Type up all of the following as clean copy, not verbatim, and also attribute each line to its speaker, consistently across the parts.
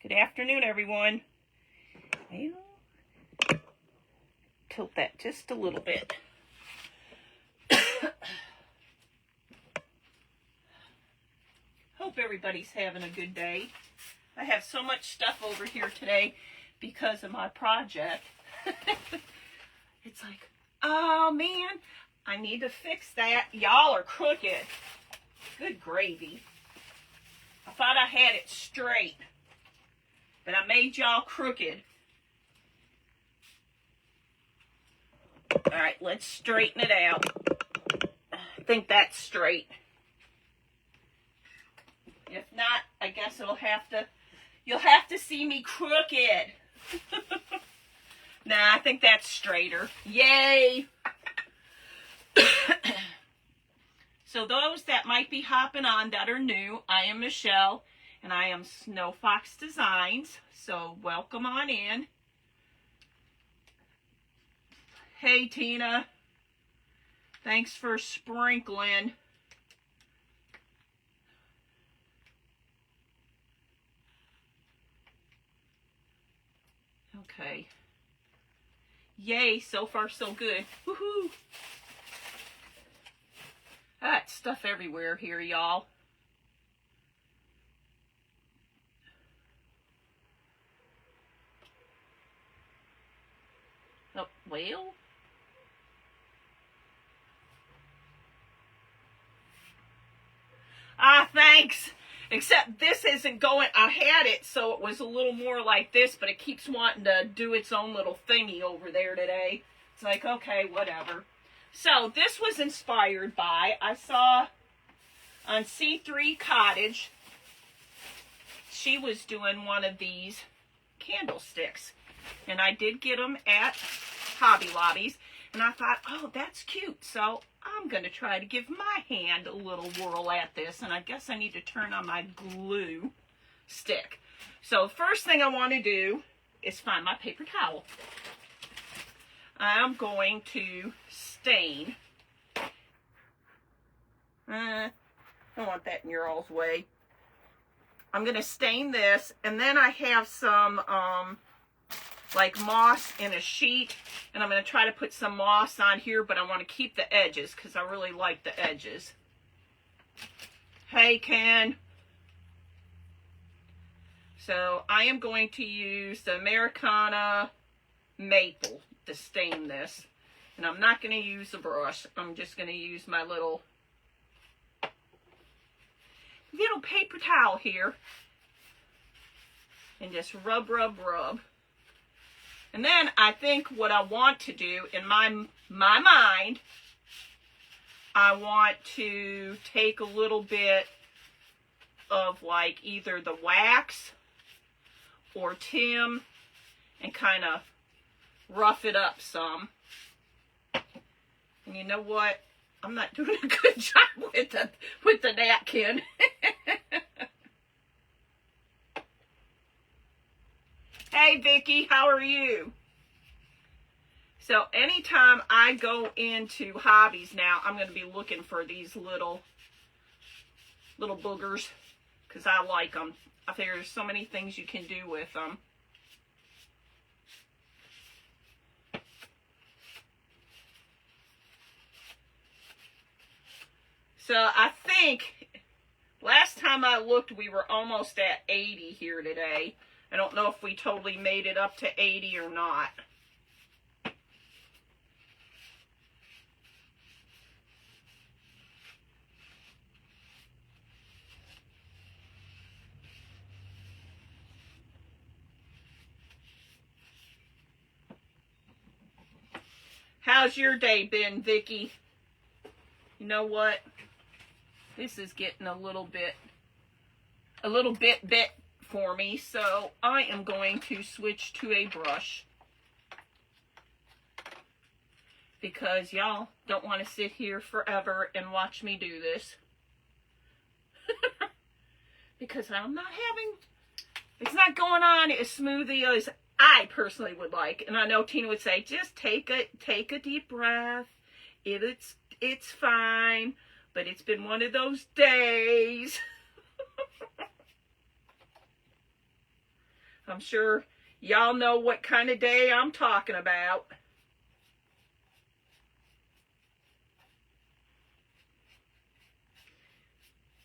Speaker 1: Good afternoon, everyone. I'll tilt that just a little bit. Hope everybody's having a good day. I have so much stuff over here today because of my project. It's like, oh man, I need to fix that. Y'all are crooked. Good gravy. I thought I had it straight, but I made y'all crooked. All right, let's straighten it out. I think that's straight. If not, I guess you'll have to see me crooked. Nah, I think that's straighter. Yay! So those that might be hopping on that are new, I am Michelle, and I am Snow Fox Designs. So welcome on in. Hey, Tina. Thanks for sprinkling. Okay. Yay, so far so good. Woohoo! That stuff everywhere here, y'all. Oh, well. Ah, thanks. Except this isn't going, I had it so it was a little more like this, but it keeps wanting to do its own little thingy over there today. It's like, okay, whatever. So this was inspired by, I saw on C3 Cottage, she was doing one of these candlesticks. And I did get them at Hobby Lobbies. And I thought, oh, that's cute. So I'm going to try to give my hand a little whirl at this. And I guess I need to turn on my glue stick. So first thing I want to do is find my paper towel. I'm going to stain. I don't want that in your all's way. I'm going to stain this. And then I have some like moss in a sheet, and I'm going to try to put some moss on here, but I want to keep the edges because I really like the edges. Hey, Ken. So I am going to use the Americana Maple to stain this, and I'm not going to use a brush. I'm just going to use my little paper towel here and just rub, rub, rub. And then I think what I want to do in my mind, I want to take a little bit of like either the wax or Tim and kind of rough it up some. And you know what? I'm not doing a good job with the napkin. Hey, Vicki, how are you? So anytime I go into hobbies now, I'm going to be looking for these little boogers because I like them. I think there's so many things you can do with them. So I think last time I looked, we were almost at 80 here today. I don't know if we totally made it up to 80 or not. How's your day been, Vicki? You know what? This is getting a little bit for me, so I am going to switch to a brush because y'all don't want to sit here forever and watch me do this. Because I'm not it's not going on as smoothly as I personally would like. And I know Tina would say, just take a deep breath. It's fine, but it's been one of those days. I'm sure y'all know what kind of day I'm talking about.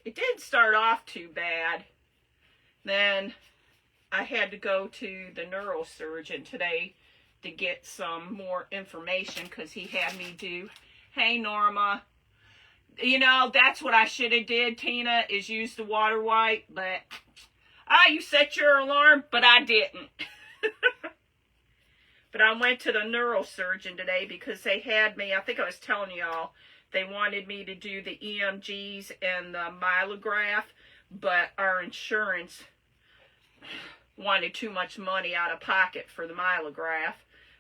Speaker 1: It didn't start off too bad. Then I had to go to the neurosurgeon today to get some more information because he had me do, hey Norma, you know, that's what I should have did, Tina, is use the water wipe, but, you set your alarm, but I didn't. But I went to the neurosurgeon today because they had me, I think I was telling y'all, they wanted me to do the EMGs and the myelograph, but our insurance wanted too much money out of pocket for the myelograph,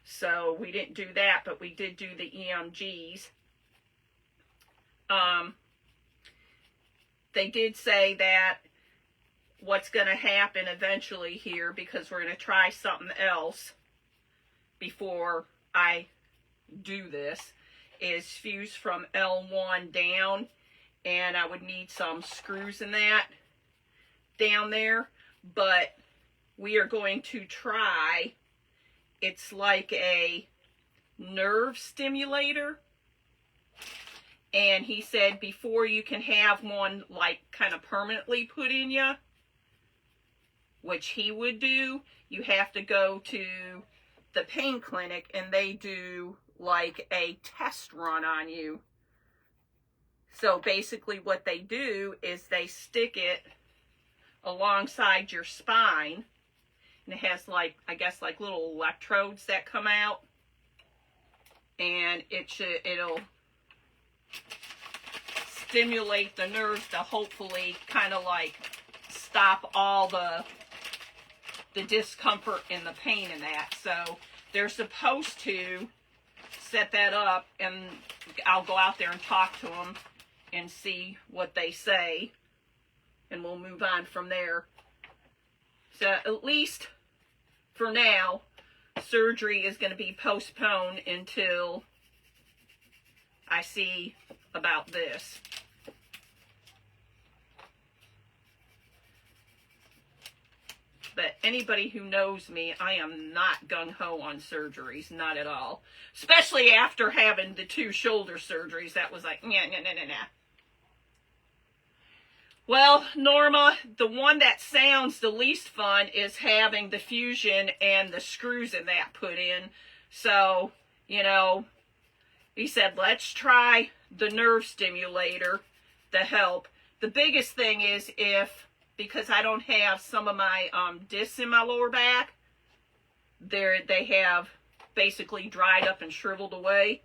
Speaker 1: so we didn't do that, but we did do the EMGs. They did say that what's going to happen eventually here, because we're going to try something else before I do this, is fuse from L1 down, and I would need some screws in that down there, but we are going to try, it's like a nerve stimulator, and he said before you can have one like kind of permanently put in you, which he would do, you have to go to the pain clinic and they do like a test run on you. So basically what they do is they stick it alongside your spine, and it has like, I guess like little electrodes that come out, and it'll stimulate the nerves to hopefully kind of like stop all the discomfort and the pain in that. So they're supposed to set that up, and I'll go out there and talk to them and see what they say, and we'll move on from there. So at least for now, surgery is going to be postponed until I see about this. But anybody who knows me, I am not gung-ho on surgeries, not at all. Especially after having the 2 shoulder surgeries, that was like, nah. Well, Norma, the one that sounds the least fun is having the fusion and the screws in that put in. So, you know, he said, let's try the nerve stimulator to help. The biggest thing is because I don't have some of my discs in my lower back, they have basically dried up and shriveled away,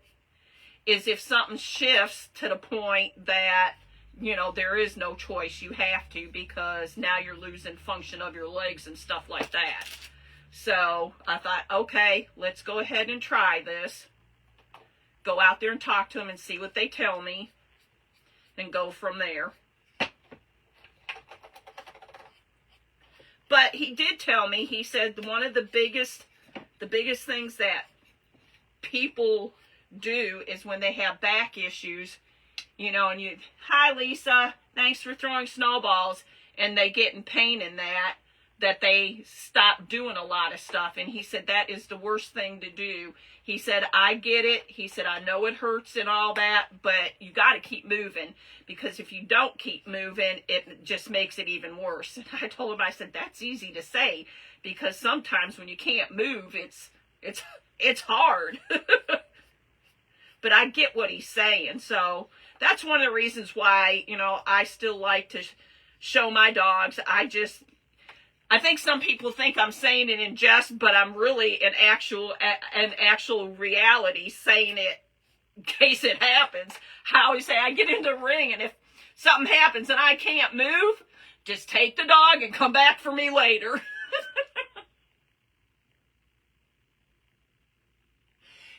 Speaker 1: is if something shifts to the point that, you know, there is no choice, you have to, because now you're losing function of your legs and stuff like that. So I thought, okay, let's go ahead and try this. Go out there and talk to them and see what they tell me, and go from there. But he did tell me, he said one of the biggest things that people do is when they have back issues, you know, and you, hi Lisa, thanks for throwing snowballs, and they get in pain in that they stop doing a lot of stuff. And he said that is the worst thing to do. He said, I get it. He said, I know it hurts and all that, but you got to keep moving, because if you don't keep moving, it just makes it even worse. And I told him, I said, that's easy to say, because sometimes when you can't move, it's hard. But I get what he's saying. So that's one of the reasons why, you know, I still like to show my dogs. I think some people think I'm saying it in jest, but I'm really an actual reality saying it in case it happens. I always say I get in the ring, and if something happens and I can't move, just take the dog and come back for me later.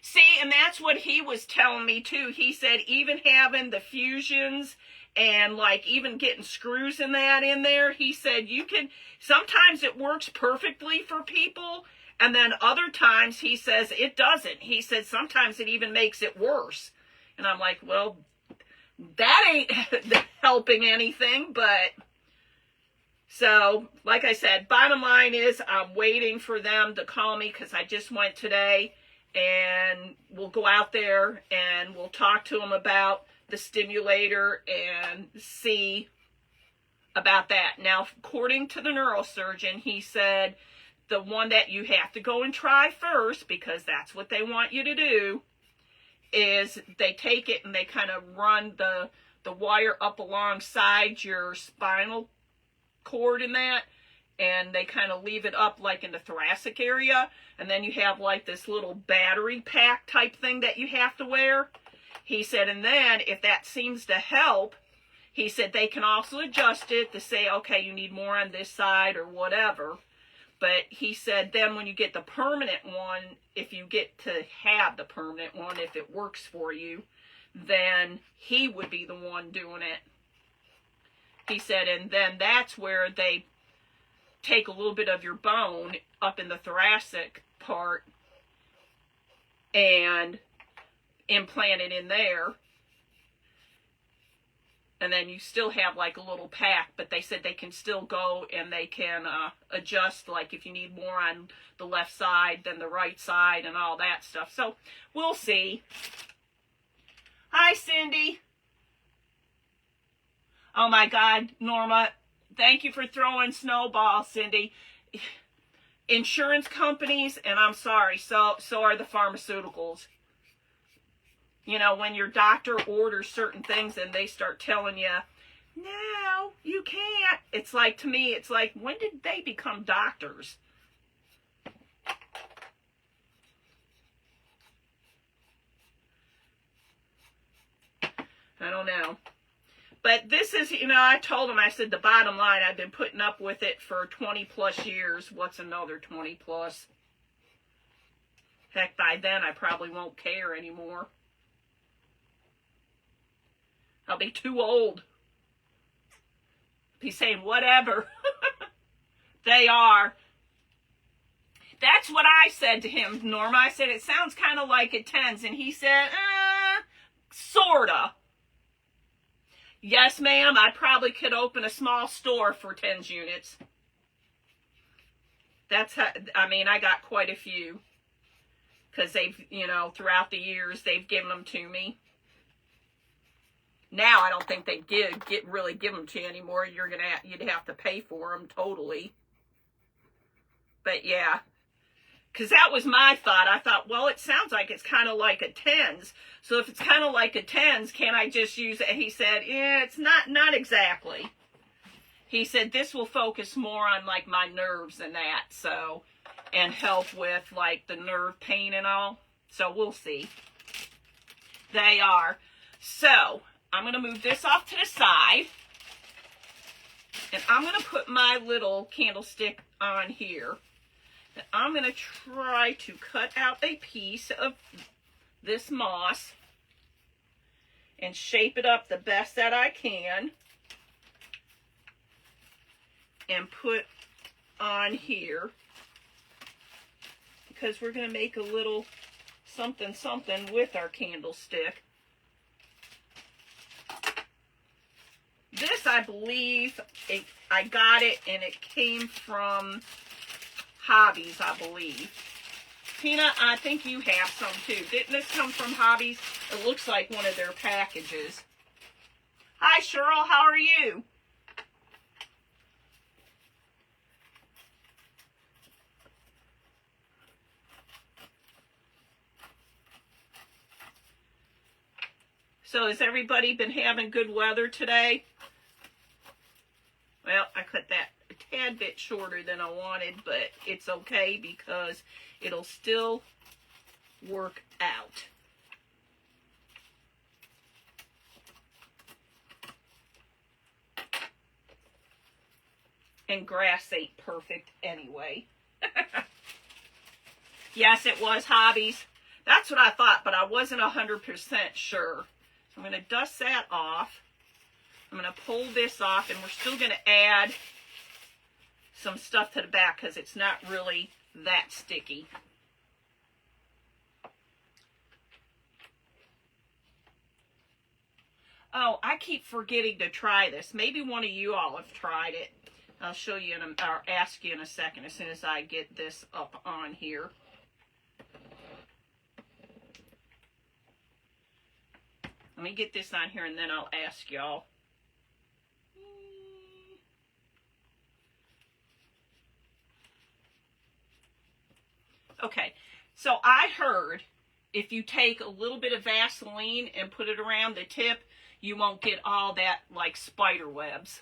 Speaker 1: See, and that's what he was telling me too. He said even having the fusions and like even getting screws in there, he said you can, sometimes it works perfectly for people, and then other times he says it doesn't. He said sometimes it even makes it worse. And I'm like, well, that ain't helping anything, but So, like I said, bottom line is I'm waiting for them to call me because I just went today, and we'll go out there and we'll talk to them about the stimulator and see about that. Now, according to the neurosurgeon, he said the one that you have to go and try first, because that's what they want you to do, is they take it and they kind of run the wire up alongside your spinal cord in that, and they kind of leave it up like in the thoracic area, and then you have like this little battery pack type thing that you have to wear. He said, and then if that seems to help, he said they can also adjust it to say, okay, you need more on this side or whatever. But he said then when you get the permanent one, if you get to have the permanent one, if it works for you, then he would be the one doing it. He said, and then that's where they take a little bit of your bone up in the thoracic part and implant it in there. And then you still have like a little pack, but they said they can still go and they can adjust, like if you need more on the left side than the right side and all that stuff. So we'll see. Hi, Cindy. Oh my God, Norma, thank you for throwing snowballs, Cindy. Insurance companies, and I'm sorry, so are the pharmaceuticals. You know, when your doctor orders certain things and they start telling you, no, you can't. It's like, to me, it's like, when did they become doctors? I don't know. But this is, you know, I told him, I said, the bottom line, I've been putting up with it for 20 plus years. What's another 20 plus? Heck, by then I probably won't care anymore. I'll be too old. Be saying whatever. They are. That's what I said to him, Norma. I said, it sounds kind of like a TENS. And he said, sorta. Yes, ma'am, I probably could open a small store for TENS units. That's how, I mean, I got quite a few. Because they've, you know, throughout the years, they've given them to me. Now, I don't think they really give them to you anymore. You'd have to pay for them totally. But yeah, because that was my thought. I thought, well, it sounds like it's kind of like a TENS. So if it's kind of like a TENS, can I just use it? He said, yeah, it's not exactly. He said, this will focus more on like my nerves and that. So, and help with like the nerve pain and all. So we'll see. They are. So I'm going to move this off to the side. And I'm going to put my little candlestick on here. And I'm going to try to cut out a piece of this moss and shape it up the best that I can. And put on here. Because we're going to make a little something with our candlestick. This, I believe, I got it, and it came from Hobbies, I believe. Tina, I think you have some, too. Didn't this come from Hobbies? It looks like one of their packages. Hi, Cheryl. How are you? So has everybody been having good weather today? Well, I cut that a tad bit shorter than I wanted, but it's okay because it'll still work out. And grass ain't perfect anyway. Yes, it was Hobbies. That's what I thought, but I wasn't 100% sure. So I'm going to dust that off. I'm going to pull this off, and we're still going to add some stuff to the back because it's not really that sticky. Oh, I keep forgetting to try this. Maybe one of you all have tried it. I'll show you or ask you in a second as soon as I get this up on here. Let me get this on here and then I'll ask y'all. Okay, so I heard if you take a little bit of Vaseline and put it around the tip, you won't get all that like spider webs.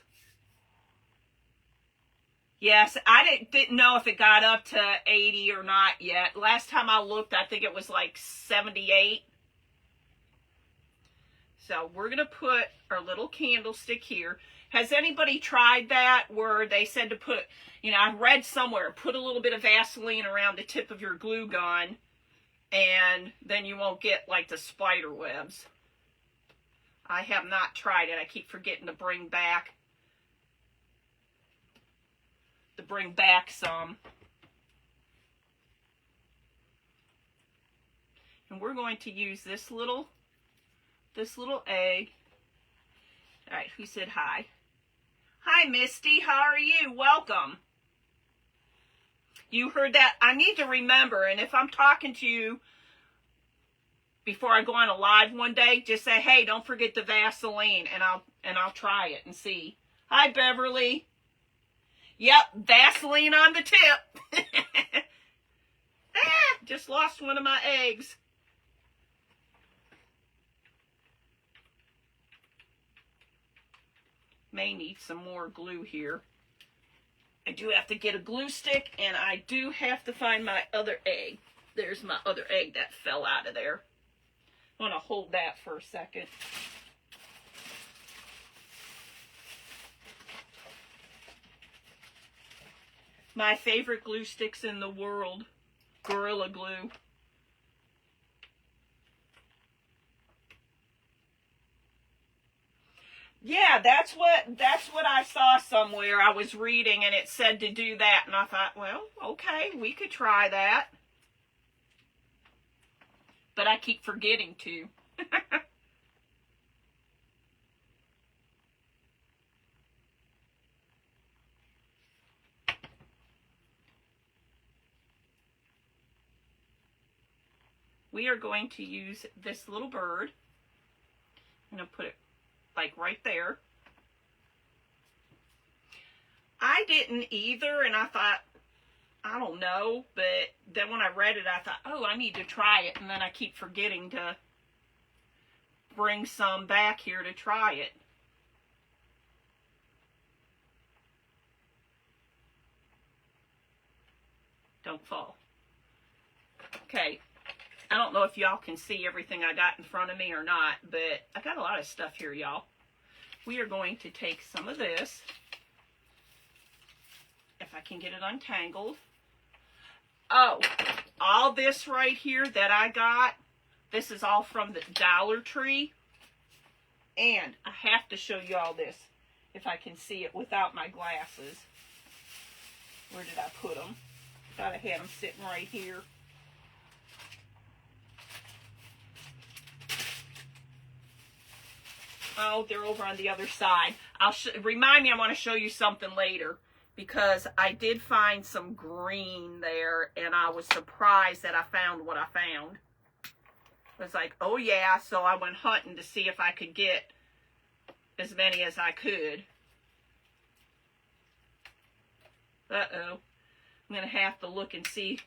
Speaker 1: Yes, I didn't know if it got up to 80 or not yet. Last time I looked, I think it was like 78. So we're going to put our little candlestick here. Has anybody tried that where they said to put, you know, I read somewhere, put a little bit of Vaseline around the tip of your glue gun and then you won't get like the spider webs. I have not tried it. I keep forgetting to bring back some. And we're going to use this little egg. All right, who said hi? Hi, Misty. How are you? Welcome. You heard that? I need to remember, and if I'm talking to you before I go on a live one day, just say, hey, don't forget the Vaseline, and I'll try it and see. Hi, Beverly. Yep, Vaseline on the tip. Just lost one of my eggs. May need some more glue here. I do have to get a glue stick, and I do have to find my other egg. There's my other egg that fell out of there. I want to hold that for a second. My favorite glue sticks in the world, Gorilla Glue. Yeah, that's what I saw somewhere. I was reading and it said to do that, and I thought, well, okay, we could try that. But I keep forgetting to. We are going to use this little bird. I'm going to put it like right there. I didn't either, and I thought, I don't know, but then when I read it, I thought, oh, I need to try it, and then I keep forgetting to bring some back here to try it. Don't fall. Okay. I don't know if y'all can see everything I got in front of me or not, but I got a lot of stuff here, y'all. We are going to take some of this, if I can get it untangled. Oh, all this right here that I got, this is all from the Dollar Tree. And I have to show y'all this, if I can see it without my glasses. Where did I put them? Thought I had them sitting right here. Oh, they're over on the other side. Remind me, I want to show you something later, because I did find some green there, and I was surprised that I found what I found. I was like, oh yeah, so I went hunting to see if I could get as many as I could. Uh-oh. I'm going to have to look and see.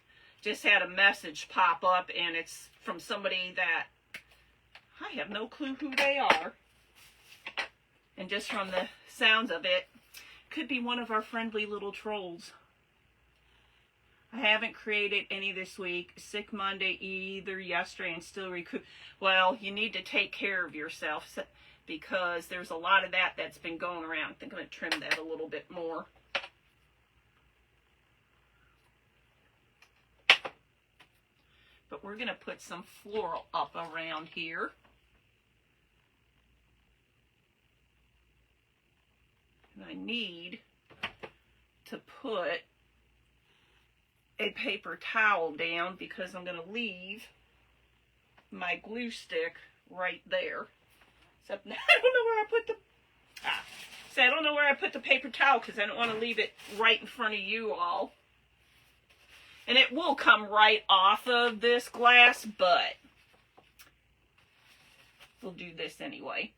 Speaker 1: Just had a message pop up, and it's from somebody that I have no clue who they are. And just from the sounds of it, could be one of our friendly little trolls. I haven't created any this week. Sick Monday either yesterday and still recoup. Well, you need to take care of yourself, because there's a lot of that's been going around. I think I'm going to trim that a little bit more. But we're going to put some floral up around here. I need to put a paper towel down, because I'm going to leave my glue stick right there. Except I don't know where I put the... said, I don't know where I put the paper towel because I don't want to leave it right in front of you all. And it will come right off of this glass, but we'll do this anyway.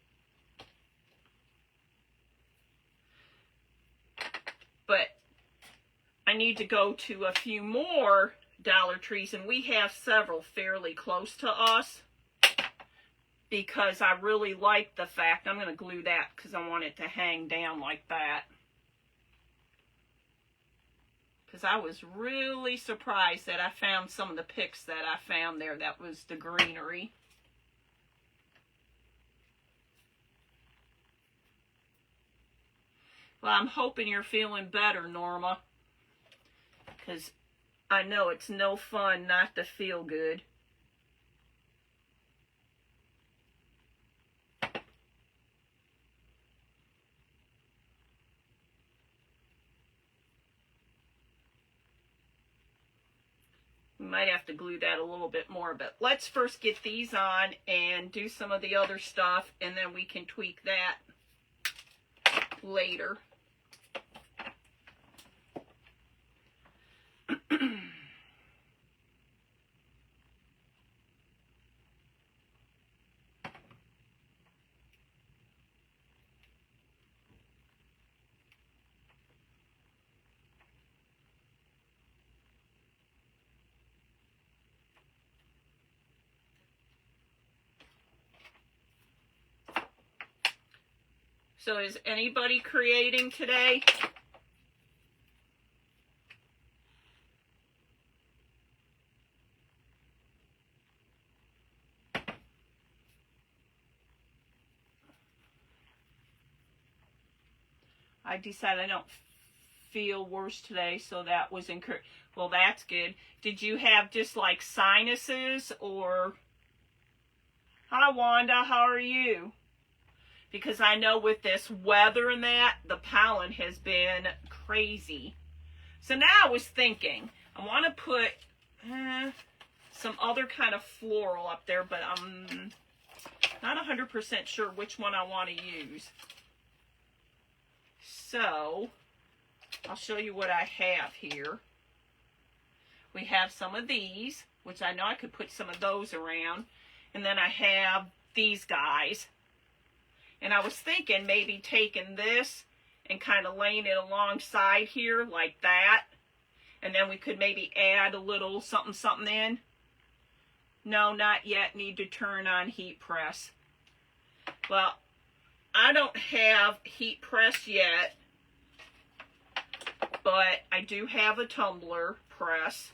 Speaker 1: But I need to go to a few more Dollar Trees, and we have several fairly close to us, because I really like the fact, I'm going to glue that because I want it to hang down like that. Because I was really surprised that I found some of the picks that I found there. That was the greenery. Well, I'm hoping you're feeling better, Norma. Because I know it's no fun not to feel good. We might have to glue that a little bit more, but let's first get these on and do some of the other stuff, and then we can tweak that later. So is anybody creating today? I decided I don't feel worse today, so that was encouraging. Well, that's good. Did you have just like sinuses or... Hi, Wanda. How are you? Because I know with this weather and that, the pollen has been crazy. So now I was thinking, I want to put some other kind of floral up there, but I'm not 100% sure which one I want to use. So, I'll show you what I have here. We have some of these, which I know I could put some of those around. And then I have these guys. And I was thinking maybe taking this and kind of laying it alongside here like that. And then we could maybe add a little something something in. No, not yet. Need to turn on heat press. Well, I don't have heat press yet, but I do have a tumbler press.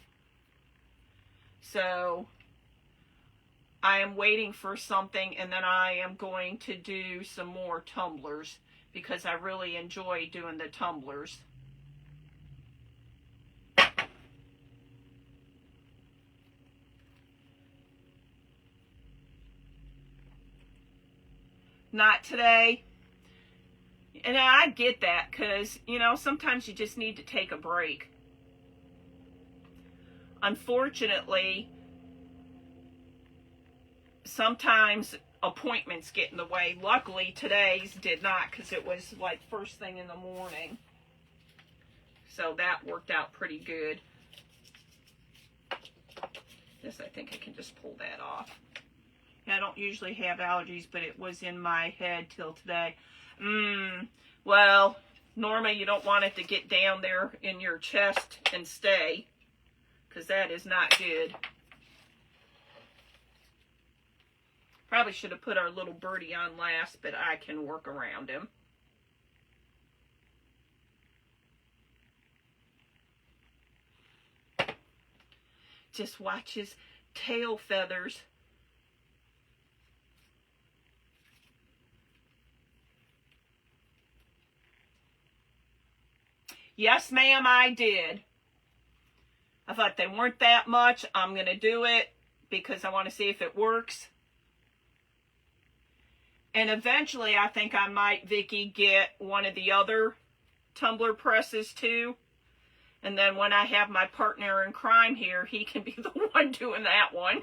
Speaker 1: So I am waiting for something, and then I am going to do some more tumblers because I really enjoy doing the tumblers. Not today. And I get that because, you know, sometimes you just need to take a break. Unfortunately, sometimes appointments get in the way. Luckily, today's did not because it was like first thing in the morning. So that worked out pretty good. Yes, I think I can just pull that off. I don't usually have allergies, but it was in my head till today. Well, Norma, you don't want it to get down there in your chest and stay, because that is not good. Probably should have put our little birdie on last, but I can work around him. Just watch his tail feathers. Yes, ma'am, I did. I thought they weren't that much. I'm going to do it because I want to see if it works. And eventually, I think I might, Vicki, get one of the other tumbler presses too. And then when I have my partner in crime here, he can be the one doing that one.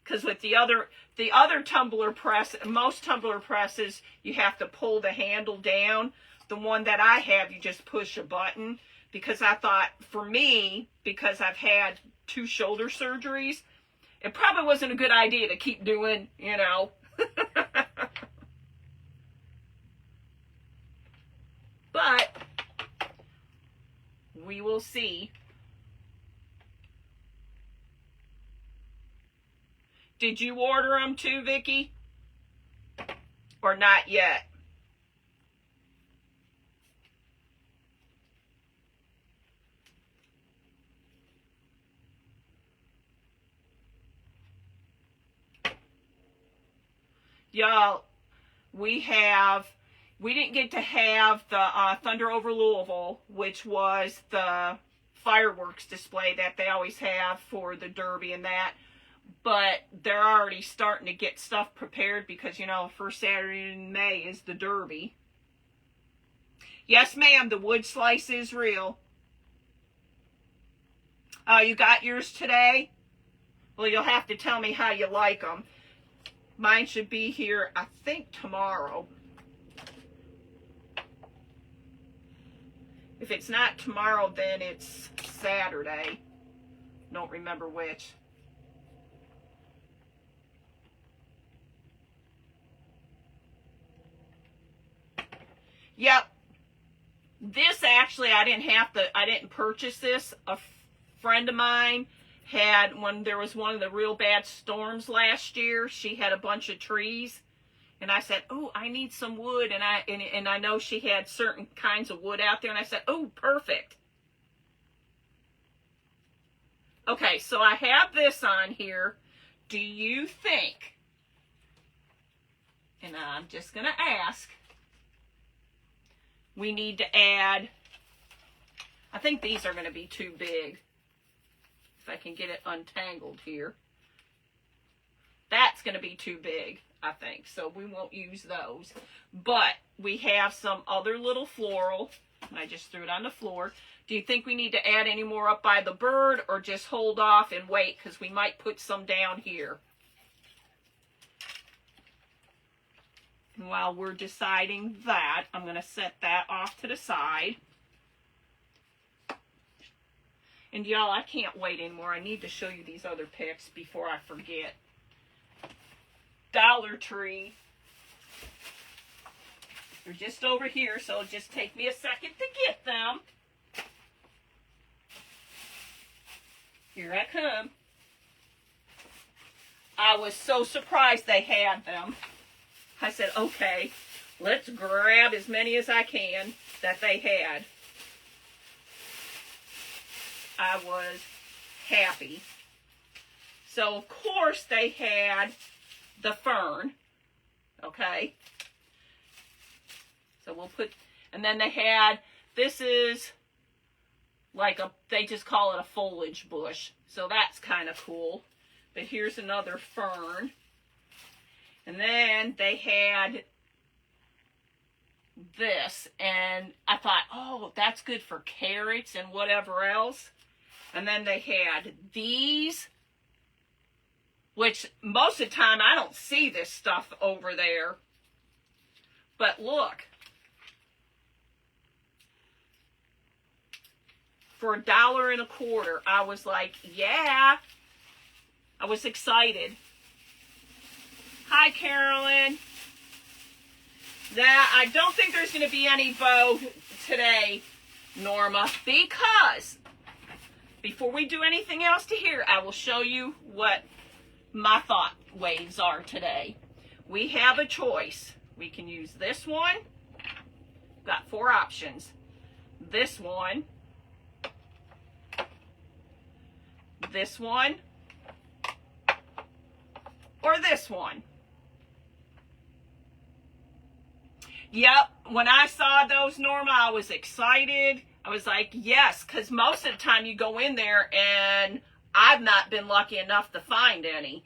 Speaker 1: Because because with the other tumbler press, most tumbler presses, you have to pull the handle down. The one that I have, you just push a button, because I thought, for me, because I've had 2 shoulder surgeries, it probably wasn't a good idea to keep doing, you know. But we will see. Did you order them too, Vicki? Or not yet? Y'all, we didn't get to have the Thunder over Louisville, which was the fireworks display that they always have for the Derby and that. But they're already starting to get stuff prepared because, you know, first Saturday in May is the Derby. Yes, ma'am, the wood slice is real. You got yours today? Well, you'll have to tell me how you like them. Mine should be here, I think, tomorrow. If it's not tomorrow, then it's Saturday. Don't remember which. Yep. This actually, I didn't purchase this. A friend of mine had, when there was one of the real bad storms last year, she had a bunch of trees. And I said, oh, I need some wood. And I know she had certain kinds of wood out there. And I said, oh, perfect. Okay, so I have this on here. Do you think, and I'm just going to ask, we need to add, I think these are going to be too big. If I can get it untangled here. That's going to be too big, I think. So we won't use those. But we have some other little floral. I just threw it on the floor. Do you think we need to add any more up by the bird, or just hold off and wait? Because we might put some down here. And while we're deciding that, I'm going to set that off to the side. And y'all, I can't wait anymore. I need to show you these other picks before I forget. Dollar Tree. They're just over here, so it'll just take me a second to get them. Here I come. I was so surprised they had them. I said, okay, let's grab as many as I can that they had. I was happy. So, of course, they had the fern. Okay. So we'll put, and then they had, this is like they just call it a foliage bush. So that's kind of cool. But here's another fern. And then they had this. And I thought, oh, that's good for carrots and whatever else. And then they had these, which most of the time I don't see this stuff over there. But look. For $1.25, I was like, yeah. I was excited. Hi, Carolyn. Now, I don't think there's going to be any bow today, Norma, because before we do anything else to here, I will show you what my thought waves are today. We have a choice. We can use this one. Got 4 options. This one. This one. Or this one. Yep, when I saw those, Norma, I was excited. I was like, yes, because most of the time you go in there and I've not been lucky enough to find any.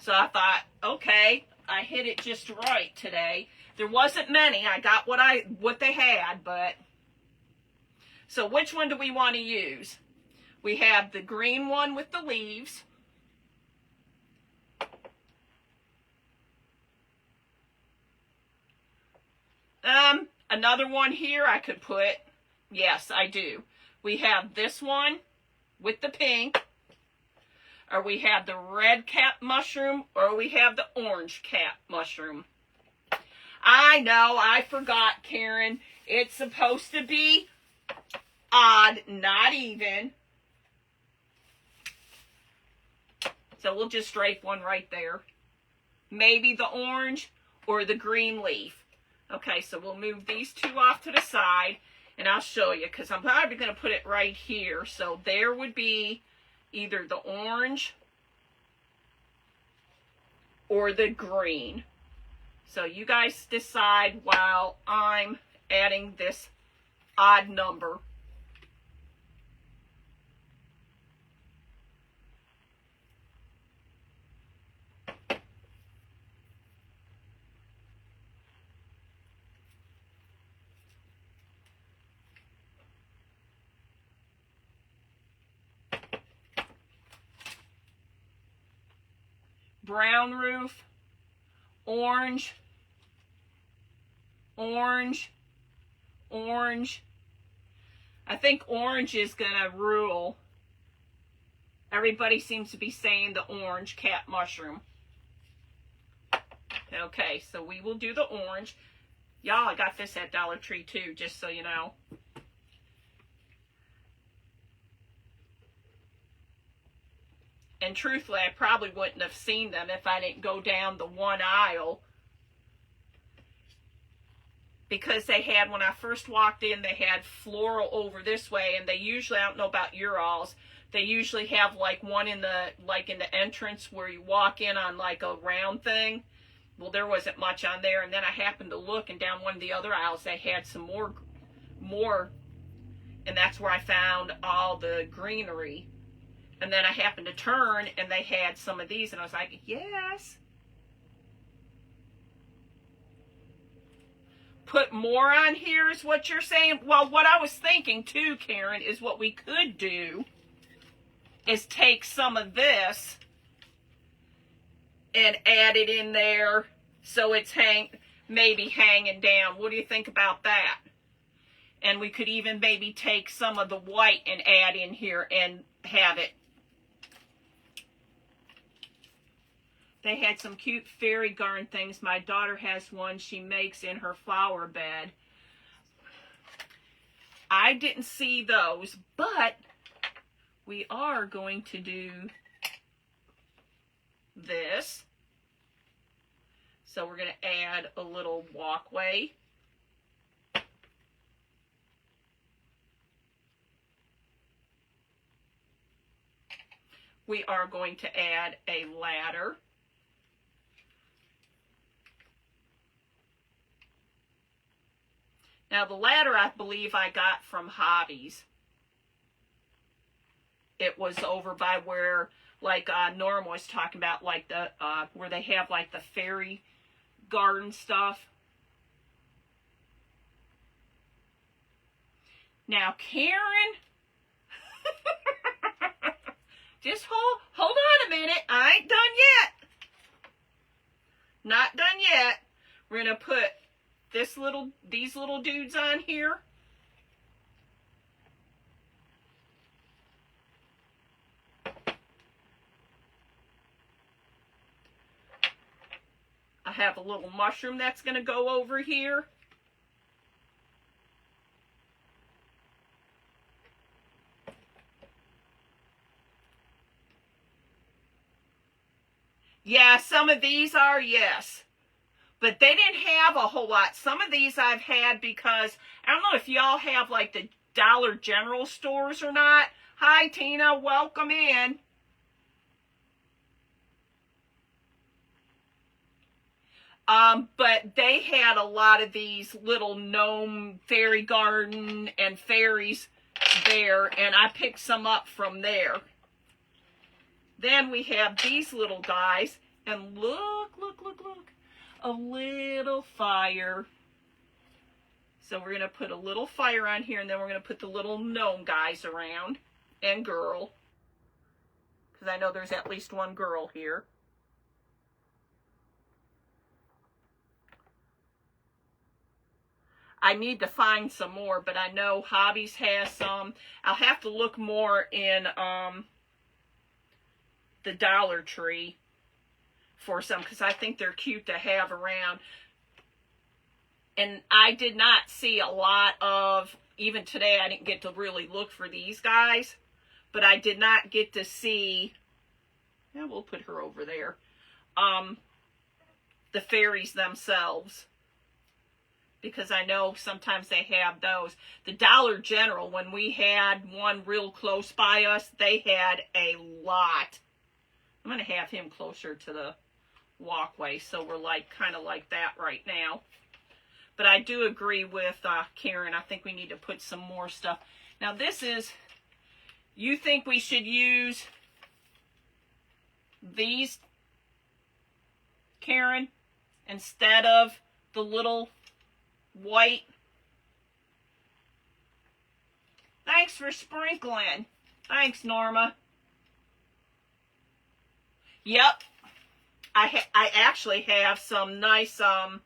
Speaker 1: So I thought, okay, I hit it just right today. There wasn't many. I got what they had, but so which one do we want to use? We have the green one with the leaves. Another one here I could put. Yes, I do. We have this one with the pink, or we have the red cap mushroom, or we have the orange cap mushroom. I know, I forgot, Karen. It's supposed to be odd, not even. So we'll just drape one right there. Maybe the orange or the green leaf. Okay, so we'll move these two off to the side, and I'll show you, because I'm probably going to put it right here. So there would be either the orange or the green. So you guys decide while I'm adding this odd number. Brown roof, orange, orange, orange. I think orange is going to rule. Everybody seems to be saying the orange cap mushroom. Okay, so we will do the orange. Y'all, I got this at Dollar Tree too, just so you know. And truthfully, I probably wouldn't have seen them if I didn't go down the one aisle. Because they had, when I first walked in, they had floral over this way. And they usually, I don't know about your alls, they usually have like one in the, like in the entrance where you walk in on like a round thing. Well, there wasn't much on there. And then I happened to look, and down one of the other aisles, they had some more. And that's where I found all the greenery. And then I happened to turn, and they had some of these, and I was like, yes. Put more on here is what you're saying? Well, what I was thinking too, Karen, is what we could do is take some of this and add it in there so it's maybe hanging down. What do you think about that? And we could even maybe take some of the white and add in here and have it. They had some cute fairy garden things. My daughter has one she makes in her flower bed. I didn't see those, but we are going to do this. So we're going to add a little walkway. We are going to add a ladder. Now, the ladder, I believe I got from Hobbies. It was over by where, like, Norm was talking about, like, the, where they have, like, the fairy garden stuff. Now, Karen, just hold on a minute. I ain't done yet. Not done yet. We're going to put these little dudes on here. I have a little mushroom that's going to go over here. Yeah, some of these are, yes. But they didn't have a whole lot. Some of these I've had because, I don't know if y'all have like the Dollar General stores or not. Hi, Tina. Welcome in. But they had a lot of these little gnome fairy garden and fairies there, and I picked some up from there. Then we have these little guys, and look. A little fire. So we're going to put a little fire on here, and then we're going to put the little gnome guys around, and girl. Because I know there's at least one girl here. I need to find some more, but I know Hobbies has some. I'll have to look more in the Dollar Tree for some, because I think they're cute to have around. And I did not see a lot of, even today I didn't get to really look for these guys, but I did not get to see, yeah, we'll put her over there, the fairies themselves, because I know sometimes they have those. The Dollar General, when we had one real close by us, they had a lot. I'm going to have him closer to the walkway, so we're like kind of like that right now. But I do agree with Karen. I think we need to put some more stuff. Now this is, you think we should use these, Karen, instead of the little white? Thanks for sprinkling. Thanks, Norma. Yep. I actually have some nice, oh,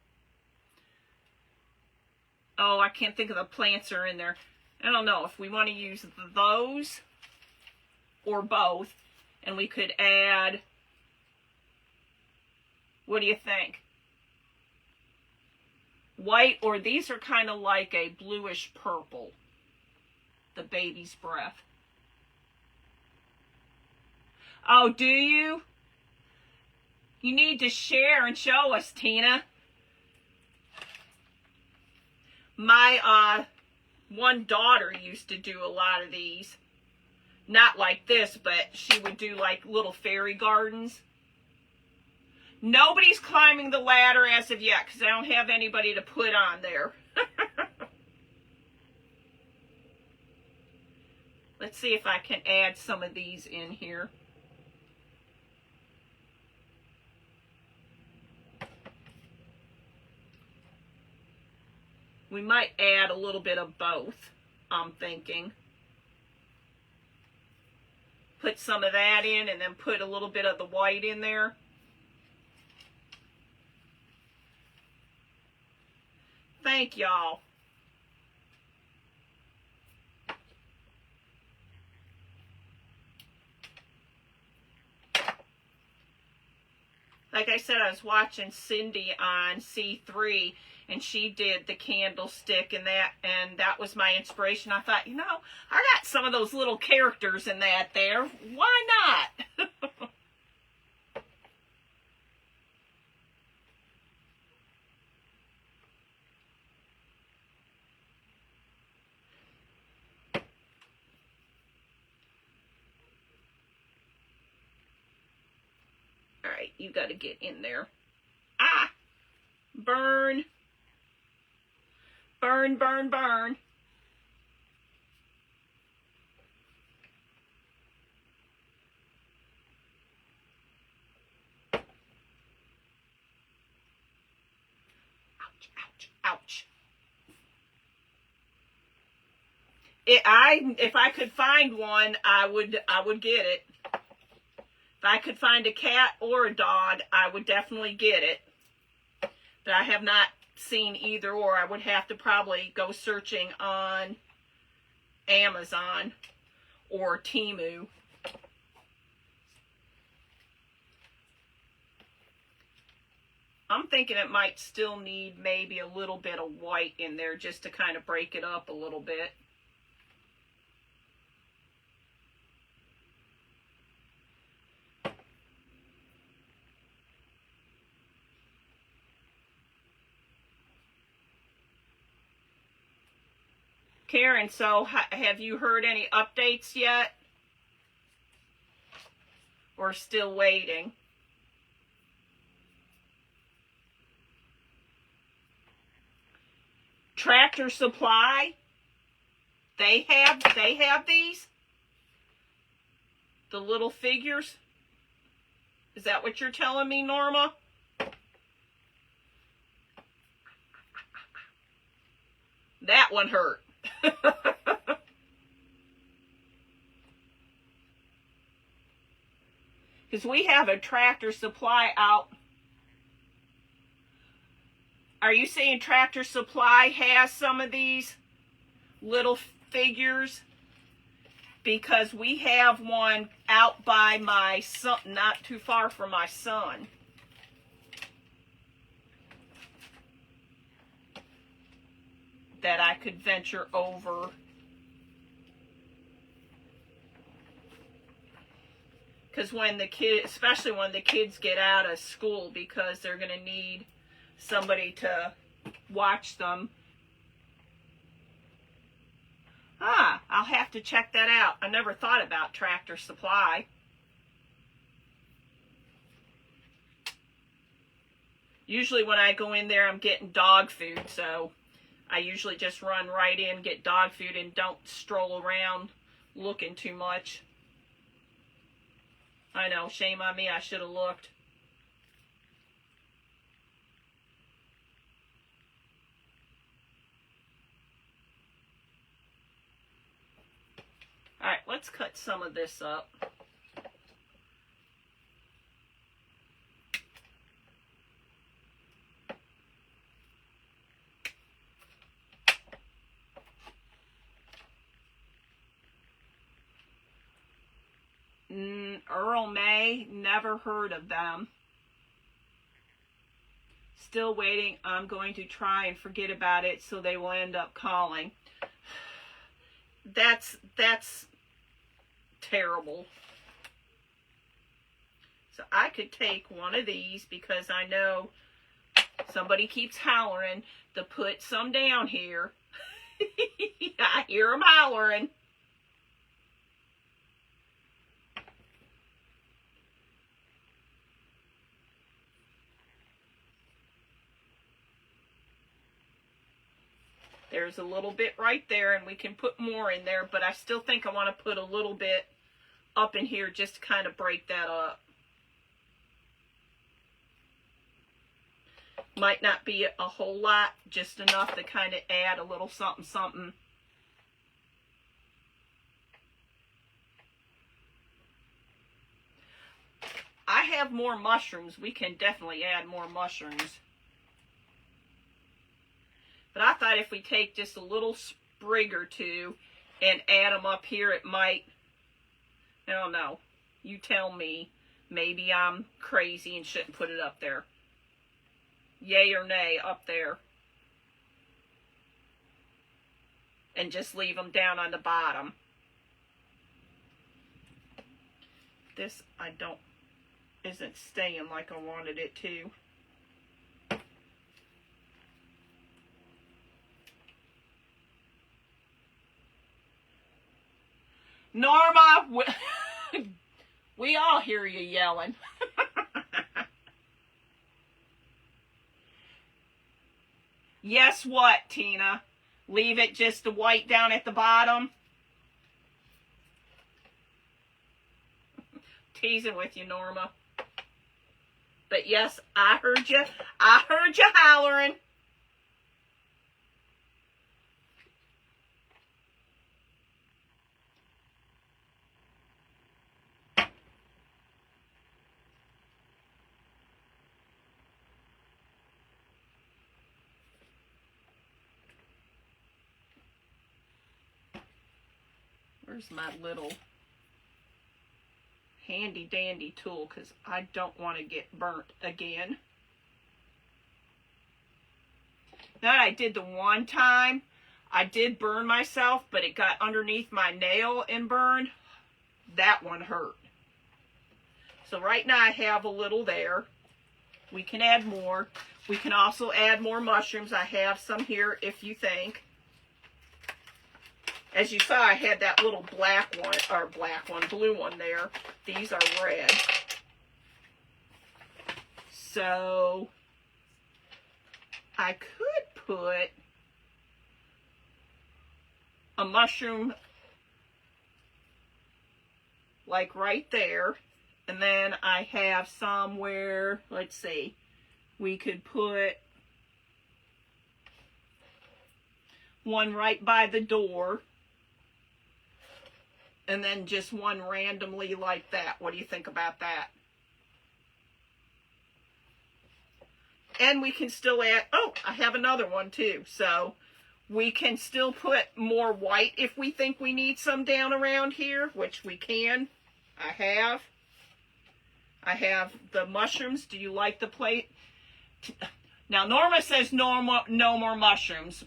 Speaker 1: I can't think of the plants are in there. I don't know if we want to use those or both. And we could add, what do you think? White, or these are kind of like a bluish purple. The baby's breath. Oh, do you? You need to share and show us, Tina. My one daughter used to do a lot of these. Not like this, but she would do like little fairy gardens. Nobody's climbing the ladder as of yet, because I don't have anybody to put on there. Let's see if I can add some of these in here. We might add a little bit of both, I'm thinking. Put some of that in and then put a little bit of the white in there. Thank y'all. Like I said, I was watching Cindy on C3, and she did the candlestick and that was my inspiration. I thought, you know, I got some of those little characters in that there. Why not? All right, you got to get in there. Ah! Burn. Burn, burn, burn. Ouch, ouch, ouch. If I could find one, I would get it. If I could find a cat or a dog, I would definitely get it. But I have not seen either or. I would have to probably go searching on Amazon or Temu. I'm thinking it might still need maybe a little bit of white in there just to kind of break it up a little bit. Karen, so have you heard any updates yet? Or still waiting? Tractor Supply, they have these? The little figures? Is that what you're telling me, Norma? That one hurt. Because we have a Tractor Supply out. Are you saying Tractor Supply has some of these little figures? Because we have one out by my son, not too far from my son. That I could venture over. Because when the kid, especially when the kids get out of school, because they're going to need somebody to watch them. I'll have to check that out. I never thought about Tractor Supply. Usually when I go in there, I'm getting dog food, so I usually just run right in, get dog food, and don't stroll around looking too much. I know, shame on me, I should have looked. Alright, let's cut some of this up. Earl May, never heard of them. Still waiting. I'm going to try and forget about it so they will end up calling. That's terrible. So I could take one of these because I know somebody keeps hollering to put some down here. I hear them hollering. There's a little bit right there, and we can put more in there, but I still think I want to put a little bit up in here just to kind of break that up. Might not be a whole lot, just enough to kind of add a little something, something. I have more mushrooms. We can definitely add more mushrooms. But I thought if we take just a little sprig or two and add them up here, it might, I don't know. You tell me. Maybe I'm crazy and shouldn't put it up there. Yay or nay up there. And just leave them down on the bottom. This isn't staying like I wanted it to. Norma, we all hear you yelling. Yes, what, Tina? Leave it just the white down at the bottom? Teasing with you, Norma. But yes, I heard you. I heard you hollering. Where's my little handy dandy tool, because I don't want to get burnt again. Now I did the one time, I did burn myself, but it got underneath my nail and burned. That one hurt. So right now I have a little there. We can add more. We can also add more mushrooms. I have some here if you think. As you saw, I had that little blue one there. These are red. So, I could put a mushroom like right there. And then I have somewhere, let's see, we could put one right by the door. And then just one randomly like that. What do you think about that? And we can still add, oh, I have another one too. So we can still put more white if we think we need some down around here, which we can. I have the mushrooms. Do you like the plate? Now, Norma says no more mushrooms.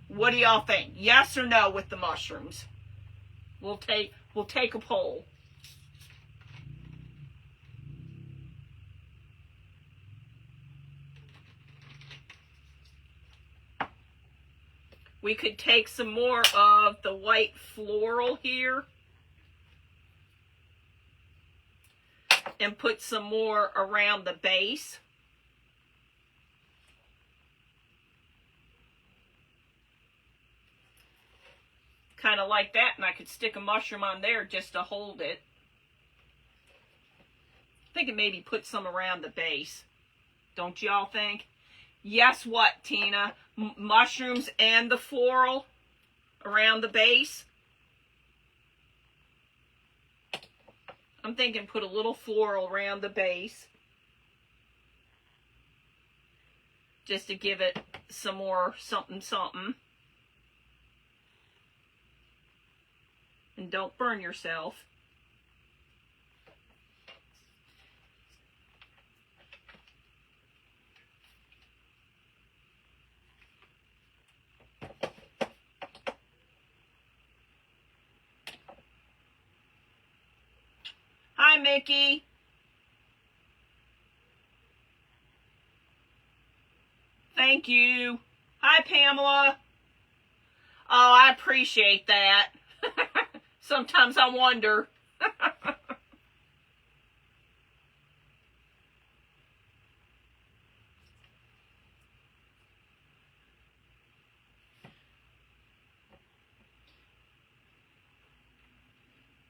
Speaker 1: What do y'all think? Yes or no with the mushrooms? We'll take a poll. We could take some more of the white floral here and put some more around the base. Kind of like that, and I could stick a mushroom on there just to hold it. I think it maybe put some around the base. Don't y'all think? Yes, what, Tina? Mushrooms and the floral around the base? I'm thinking put a little floral around the base. Just to give it some more something something. And don't burn yourself. Hi, Mickey. Thank you. Hi, Pamela. Oh, I appreciate that. Sometimes I wonder.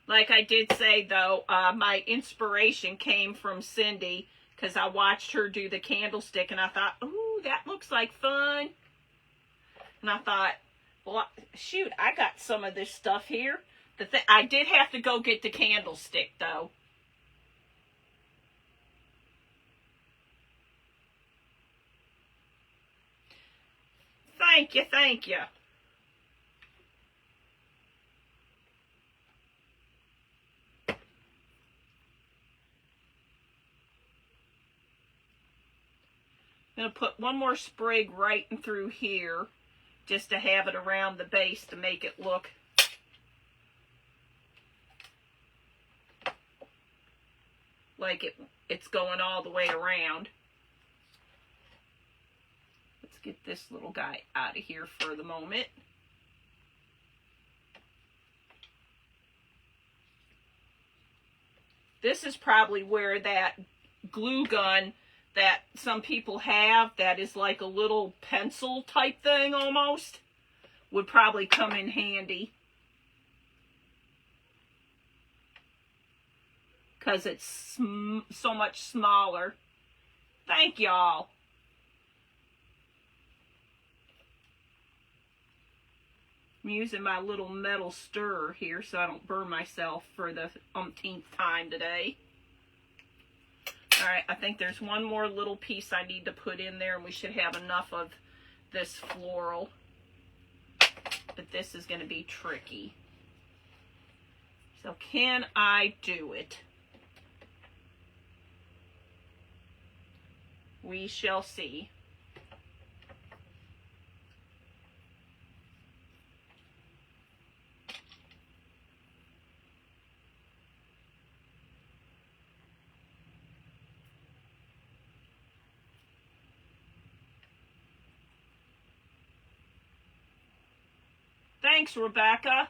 Speaker 1: Like I did say, though, my inspiration came from Cindy because I watched her do the candlestick and I thought, ooh, that looks like fun. And I thought, well, shoot, I got some of this stuff here. I did have to go get the candlestick, though. Thank you, thank you. I'm going to put one more sprig right through here just to have it around the base to make it look like it's going all the way around. Let's get this little guy out of here for the moment. This is probably where that glue gun that some people have that is like a little pencil type thing almost would probably come in handy. Because it's so much smaller. Thank y'all. I'm using my little metal stirrer here so I don't burn myself for the umpteenth time today. Alright, I think there's one more little piece I need to put in there and we should have enough of this floral. But this is going to be tricky. So can I do it? We shall see. Thanks, Rebecca.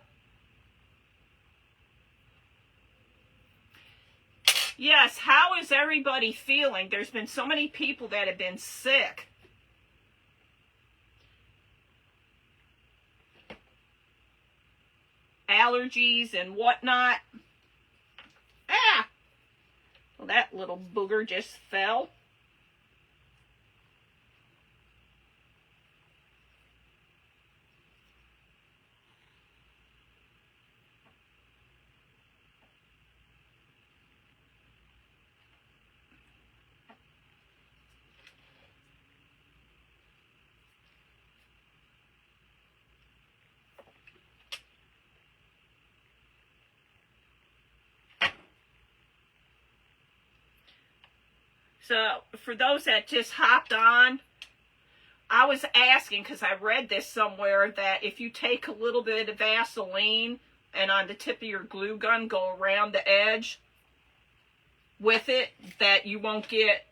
Speaker 1: Yes, how is everybody feeling? There's been so many people that have been sick. Allergies and whatnot. Ah! Well, that little booger just fell. So, for those that just hopped on, I was asking, because I read this somewhere, that if you take a little bit of Vaseline and on the tip of your glue gun go around the edge with it, that you won't get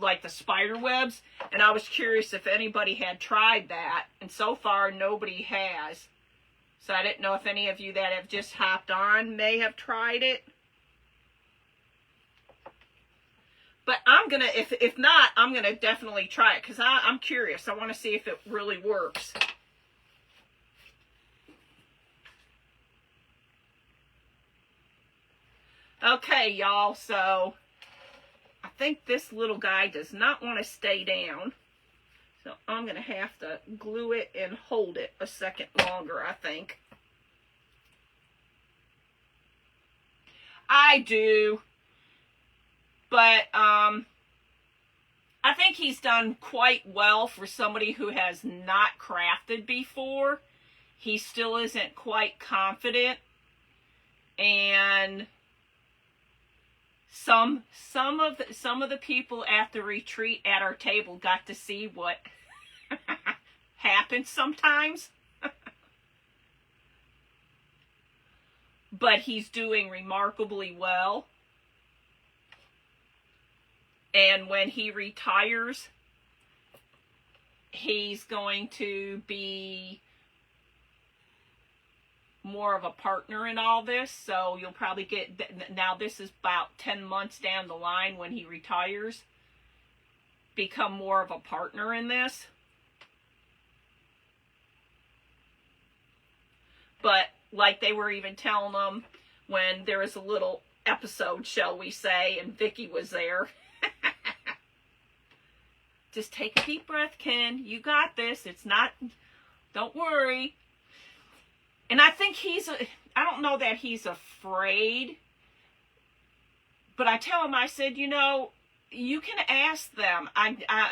Speaker 1: like the spider webs. And I was curious if anybody had tried that, and so far nobody has. So I didn't know if any of you that have just hopped on may have tried it. But I'm going to, if not, I'm going to definitely try it, because I'm curious. I want to see if it really works. Okay, y'all, so I think this little guy does not want to stay down. So I'm going to have to glue it and hold it a second longer, I think. I do. But I think he's done quite well for somebody who has not crafted before. He still isn't quite confident. And some of the people at the retreat at our table got to see what happens sometimes. But he's doing remarkably well. And when he retires, he's going to be more of a partner in all this. So you'll probably get, now this is about 10 months down the line when he retires, become more of a partner in this. But like they were even telling them when there was a little episode, shall we say, and Vicky was there. Just take a deep breath, Ken. You got this. It's not, don't worry. And I think I don't know that he's afraid. But I tell him, I said, you know, you can ask them.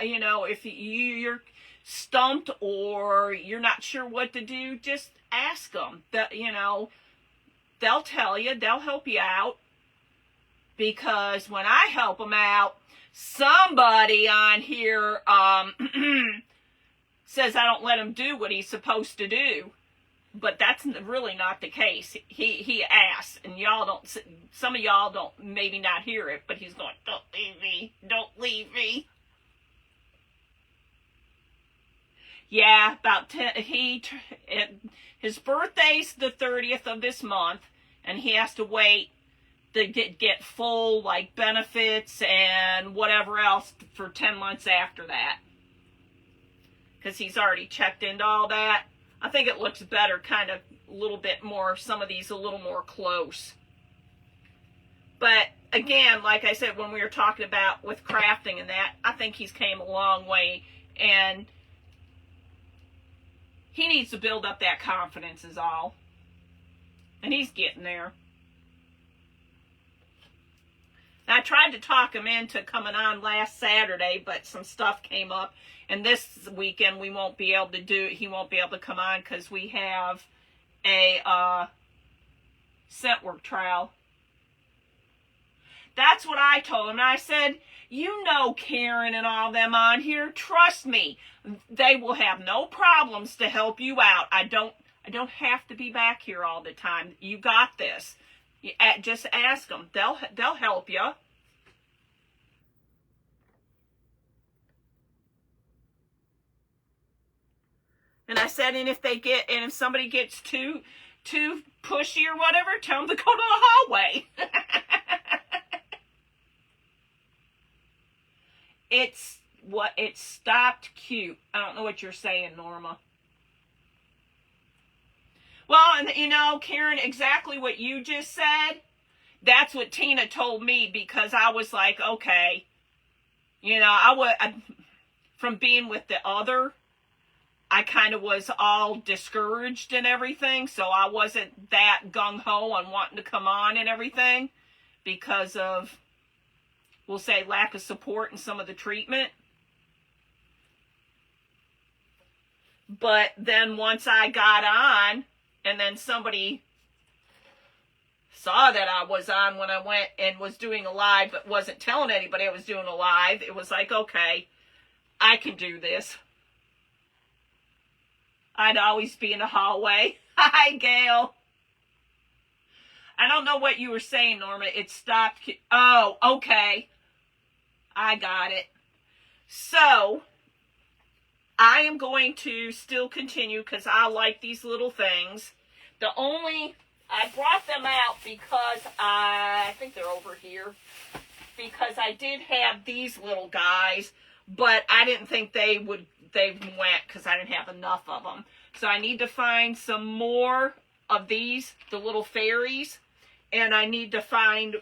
Speaker 1: You know, if you're stumped or you're not sure what to do, just ask them. You know, they'll tell you. They'll help you out. Because when I help them out, somebody on here says I don't let him do what he's supposed to do. But that's really not the case. He asks, and y'all don't, some of y'all don't, maybe not hear it, but he's going, don't leave me, don't leave me. Yeah, about 10, his birthday's the 30th of this month, and he has to wait to get full, like, benefits and whatever else for 10 months after that. Because he's already checked into all that. I think it looks better, kind of a little bit more, some of these a little more close. But, again, like I said, when we were talking about with crafting and that, I think he's came a long way. And he needs to build up that confidence is all. And he's getting there. I tried to talk him into coming on last Saturday, but some stuff came up. And this weekend we won't be able to do it. He won't be able to come on because we have a scent work trial. That's what I told him. And I said, you know Karen and all them on here. Trust me. They will have no problems to help you out. I don't have to be back here all the time. You got this. Just ask them. They'll help you. And I said, and if somebody gets too pushy or whatever, tell them to go to the hallway. It stopped cute. I don't know what you're saying, Norma. Well, and you know, Karen, exactly what you just said, that's what Tina told me, because I was like, okay, you know, from being with the other, I kind of was all discouraged and everything, so I wasn't that gung-ho on wanting to come on and everything because of, we'll say, lack of support in some of the treatment. But then once I got on, and then somebody saw that I was on when I went and was doing a live, but wasn't telling anybody I was doing a live. It was like, okay, I can do this. I'd always be in the hallway. Hi, Gail. I don't know what you were saying, Norma. It stopped. Oh, okay. I got it. So, I am going to still continue because I like these little things. I brought them out because I think they're over here. Because I did have these little guys, but I didn't think they went because I didn't have enough of them. So I need to find some more of these, the little fairies. And I need to find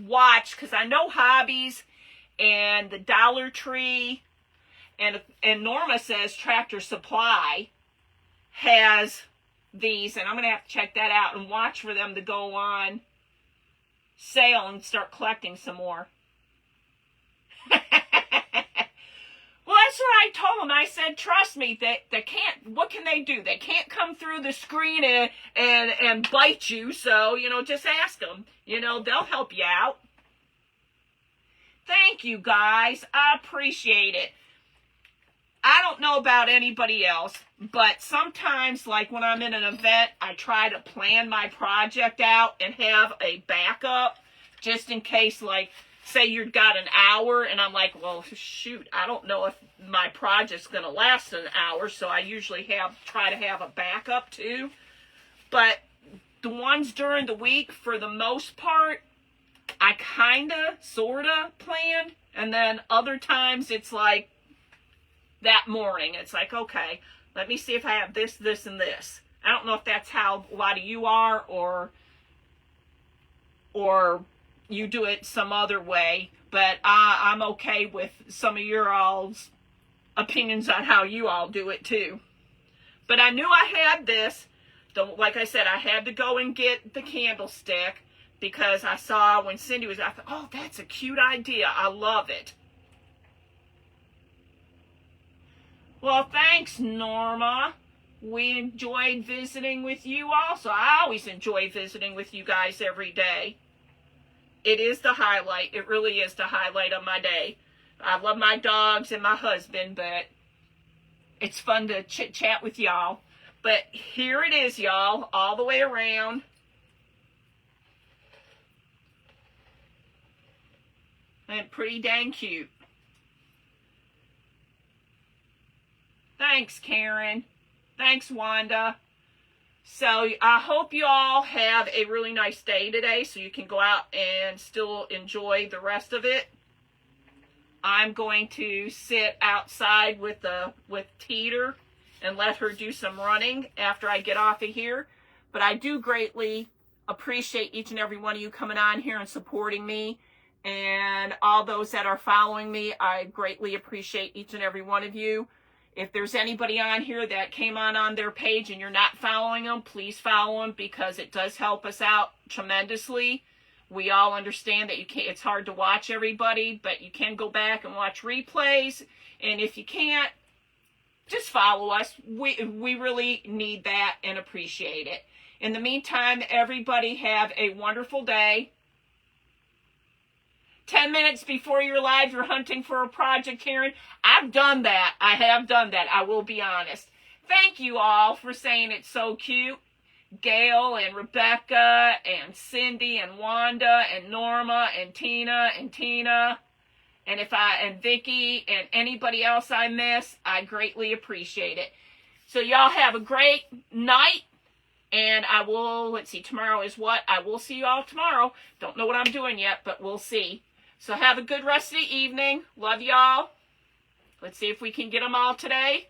Speaker 1: Watch, because I know Hobbies and the Dollar Tree and Norma says Tractor Supply has these, and I'm going to have to check that out and watch for them to go on sale and start collecting some more. Well, that's what I told them. I said, trust me, they can't, what can they do? They can't come through the screen and bite you, so, just ask them. They'll help you out. Thank you, guys. I appreciate it. I don't know about anybody else, but sometimes, like when I'm in an event, I try to plan my project out and have a backup just in case, like, say you've got an hour, and I'm like, well, shoot, I don't know if my project's going to last an hour, so I usually try to have a backup too. But the ones during the week, for the most part, I sort of plan, and then other times it's like that morning. It's like, okay, let me see if I have this, this, and this. I don't know if that's how a lot of you are, or you do it some other way, but I'm okay with some of your all's opinions on how you all do it too. But I knew I had this. Like I said, I had to go and get the candlestick because I saw when Cindy was, I thought, oh, that's a cute idea. I love it. Well, thanks, Norma. We enjoyed visiting with you also. I always enjoy visiting with you guys every day. It is the highlight. It really is the highlight of my day. I love my dogs and my husband, but it's fun to chit-chat with y'all. But here it is, y'all, all the way around. And pretty dang cute. Thanks, Karen. Thanks, Wanda. So I hope you all have a really nice day today so you can go out and still enjoy the rest of it. I'm going to sit outside with Teeter and let her do some running after I get off of here. But I do greatly appreciate each and every one of you coming on here and supporting me. And all those that are following me, I greatly appreciate each and every one of you. If there's anybody on here that came on their page and you're not following them, please follow them because it does help us out tremendously. We all understand that it's hard to watch everybody, but you can go back and watch replays. And if you can't, just follow us. We really need that and appreciate it. In the meantime, everybody have a wonderful day. 10 minutes before you're live, you're hunting for a project, Karen. I've done that. I have done that. I will be honest. Thank you all for saying it's so cute. Gail and Rebecca and Cindy and Wanda and Norma and Tina and Vicky and anybody else I miss, I greatly appreciate it. So y'all have a great night. And I will, let's see, tomorrow is what? I will see you all tomorrow. Don't know what I'm doing yet, but we'll see. So have a good rest of the evening. Love y'all. Let's see if we can get them all today.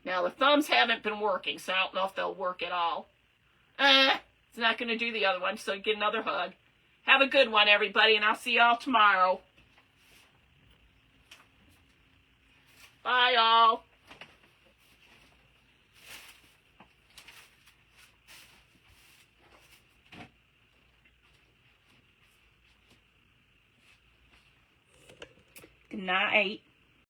Speaker 1: Now, the thumbs haven't been working, so I don't know if they'll work at all. It's not going to do the other one, so get another hug. Have a good one, everybody, and I'll see y'all tomorrow. Bye, y'all. Good night.